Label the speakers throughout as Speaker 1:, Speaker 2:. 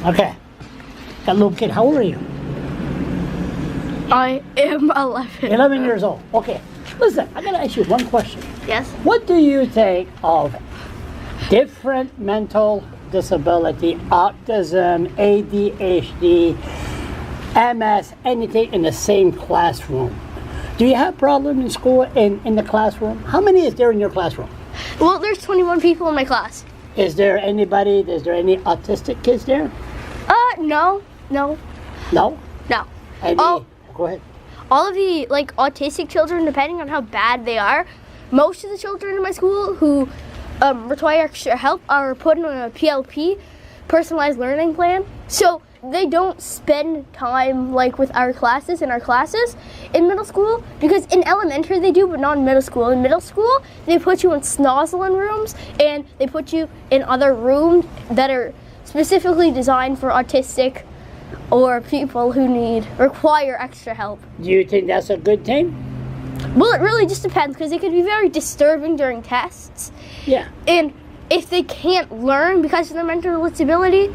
Speaker 1: Okay. That little kid, how old are you?
Speaker 2: I am 11.
Speaker 1: 11 years old. Okay. Listen, I gotta ask you one question.
Speaker 2: Yes.
Speaker 1: What do you think of different mental disability, autism, ADHD, MS, anything in the same classroom? Do you have problem in school in the classroom? How many is there in your classroom?
Speaker 2: Well, there's 21 people in my class.
Speaker 1: Is there any autistic kids there?
Speaker 2: No.
Speaker 1: No?
Speaker 2: No.
Speaker 1: Any,
Speaker 2: Oh.
Speaker 1: Go ahead.
Speaker 2: All of the autistic children, depending on how bad they are, most of the children in my school who require extra help are put on a PLP, personalized learning plan. So they don't spend time with our classes in middle school, because in elementary they do, but not in middle school. In middle school, they put you in snozzling rooms, and they put you in other rooms that are specifically designed for autistic or people who require extra help.
Speaker 1: Do you think that's a good thing?
Speaker 2: Well, it really just depends, because it can be very disturbing during tests.
Speaker 1: Yeah.
Speaker 2: And if they can't learn because of their mental disability,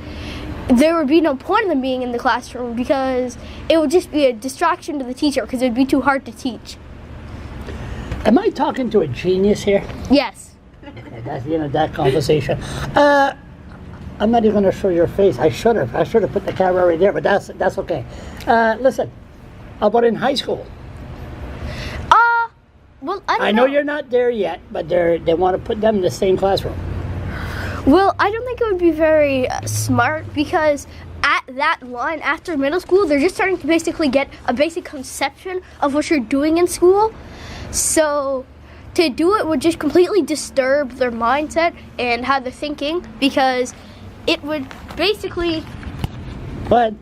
Speaker 2: there would be no point in them being in the classroom, because it would just be a distraction to the teacher, because it would be too hard to teach.
Speaker 1: Am I talking to a genius here?
Speaker 2: Yes.
Speaker 1: Okay, that's that conversation. I'm not even going to show your face. I should have put the camera right there, but that's okay. Listen, how about in high school?
Speaker 2: Well, I don't know.
Speaker 1: I know you're not there yet, but they want to put them in the same classroom.
Speaker 2: Well, I don't think it would be very smart, because at that line after middle school, they're just starting to basically get a basic conception of what you're doing in school. So to do it would just completely disturb their mindset and how they're thinking, because it would basically...
Speaker 1: But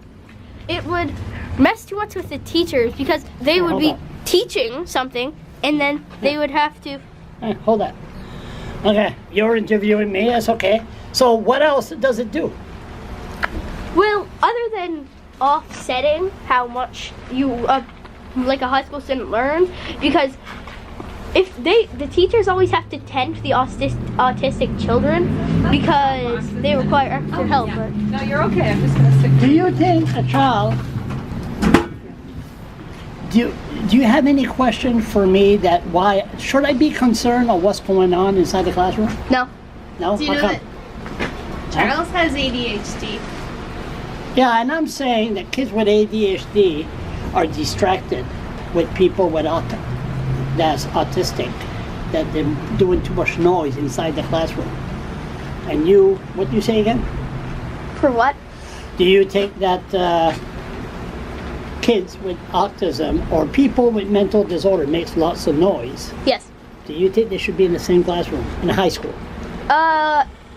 Speaker 2: it would mess too much with the teachers, because they would be teaching something, and then they would have to...
Speaker 1: Hey, hold on. Okay, you're interviewing me, that's okay. So what else does it do?
Speaker 2: Well, other than offsetting how much you, a high school student learns, because if the teachers always have to tend to the autistic children, because they require extra help.
Speaker 3: Yeah.
Speaker 2: But
Speaker 3: No, you're okay. I'm just going to stick.
Speaker 1: Do you think a child... Do you have any question for me that why should I be concerned of what's going on inside the classroom?
Speaker 2: no.
Speaker 1: No?
Speaker 3: Do you know that Charles has ADHD?
Speaker 1: Yeah, and I'm saying that kids with ADHD are distracted with people with that's autistic, that they're doing too much noise inside the classroom. And what do you say again?
Speaker 2: For what?
Speaker 1: Do you think that kids with autism or people with mental disorder makes lots of noise?
Speaker 2: Yes.
Speaker 1: Do you think they should be in the same classroom in high school?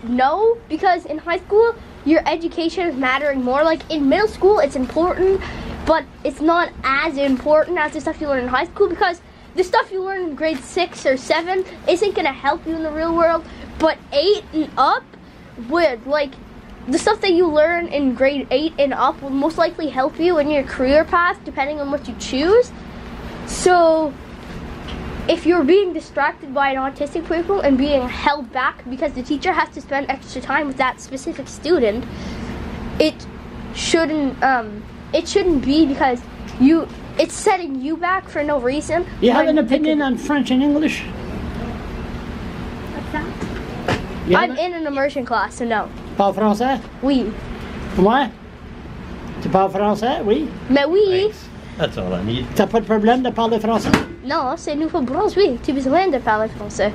Speaker 2: No, because in high school, your education is mattering more. Like in middle school, it's important, but it's not as important as the stuff you learn in high school, because the stuff you learn in grade 6 or 7 isn't going to help you in the real world. But 8 and up would, the stuff that you learn in grade 8 and up will most likely help you in your career path, depending on what you choose. So if you're being distracted by an autistic pupil and being held back because the teacher has to spend extra time with that specific student, it shouldn't be, because it's setting you back for no reason.
Speaker 1: You have an opinion on French and English?
Speaker 2: What's that?
Speaker 1: You have
Speaker 2: I'm in an immersion class, so no.
Speaker 1: Parles français?
Speaker 2: Oui.
Speaker 1: Ouais? Tu parles français? Oui?
Speaker 2: Mais oui.
Speaker 4: That's all I need.
Speaker 1: T'as pas de problème de parler français?
Speaker 2: Non, c'est Nouveau-Brunswick. Tu as besoin de parler français.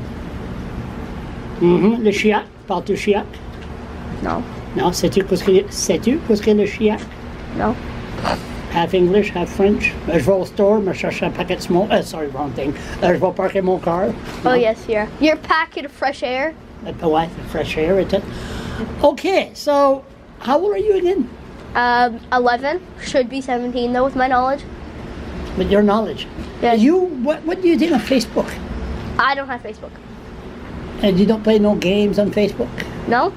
Speaker 1: Le chiac. Parles-tu chiac?
Speaker 2: Non.
Speaker 1: Non, sais-tu qu'est-ce que le chiac?
Speaker 2: Non.
Speaker 1: Half English, half French. Je vais au store, me chercher un paquet de smoke. Sorry, wrong thing. Je vais parker mon car.
Speaker 2: Oh, yes, yeah. Your packet of fresh air.
Speaker 1: Ouais, fresh air, is it? Okay, so how old are you again?
Speaker 2: 11. Should be 17, though, with my knowledge.
Speaker 1: With your knowledge.
Speaker 2: Yes.
Speaker 1: What do you think of Facebook?
Speaker 2: I don't have Facebook.
Speaker 1: And you don't play no games on Facebook?
Speaker 2: No?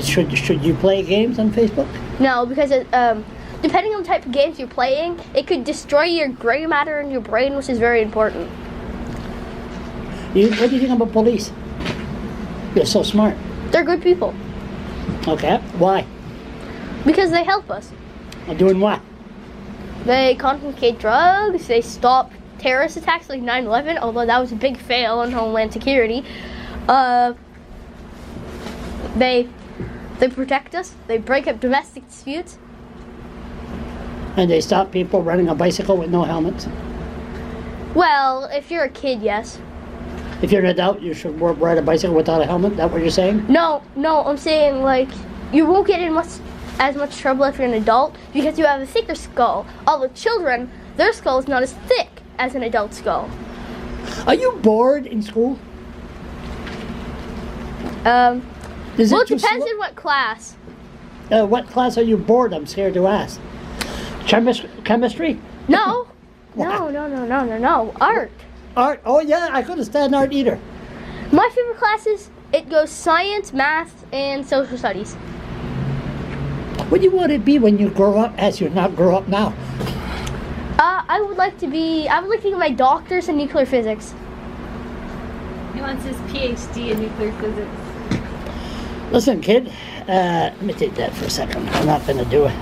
Speaker 1: Should you play games on Facebook?
Speaker 2: No, because depending on the type of games you're playing, it could destroy your gray matter in your brain, which is very important.
Speaker 1: What do you think about police? They're so smart.
Speaker 2: They're good people.
Speaker 1: Okay, why?
Speaker 2: Because they help us.
Speaker 1: Doing what?
Speaker 2: They confiscate drugs. They stop terrorist attacks like 9/11, although that was a big fail on Homeland Security. They protect us. They break up domestic disputes.
Speaker 1: And they stop people running a bicycle with no helmets.
Speaker 2: Well, if you're a kid, yes.
Speaker 1: If you're an adult, you should ride a bicycle without a helmet. That what you're saying?
Speaker 2: No, I'm saying like you won't get in as much trouble if you're an adult because you have a thicker skull. Although children, their skull is not as thick as an adult skull.
Speaker 1: Are you bored in school?
Speaker 2: Well,
Speaker 1: Is
Speaker 2: it
Speaker 1: too
Speaker 2: depends
Speaker 1: slow?
Speaker 2: on what class.
Speaker 1: What class are you bored? I'm scared to ask. Chemistry?
Speaker 2: No.
Speaker 1: What?
Speaker 2: No. Art.
Speaker 1: Art? Oh yeah, I couldn't stand art either.
Speaker 2: My favorite classes, it goes science, math, and social studies.
Speaker 1: What do you want to be when you grow up as you not grow up now?
Speaker 2: I would like to get my doctor's in nuclear physics.
Speaker 3: He wants his PhD in nuclear physics.
Speaker 1: Listen, kid, let me take that for a second. I'm not going to do it.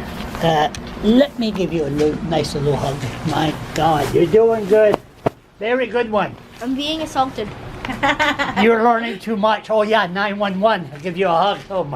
Speaker 1: Let me give you a nice little hug. My God, you're doing good. Very good one.
Speaker 2: I'm being assaulted.
Speaker 1: You're learning too much. Oh yeah, 911. I'll give you a hug. Oh my.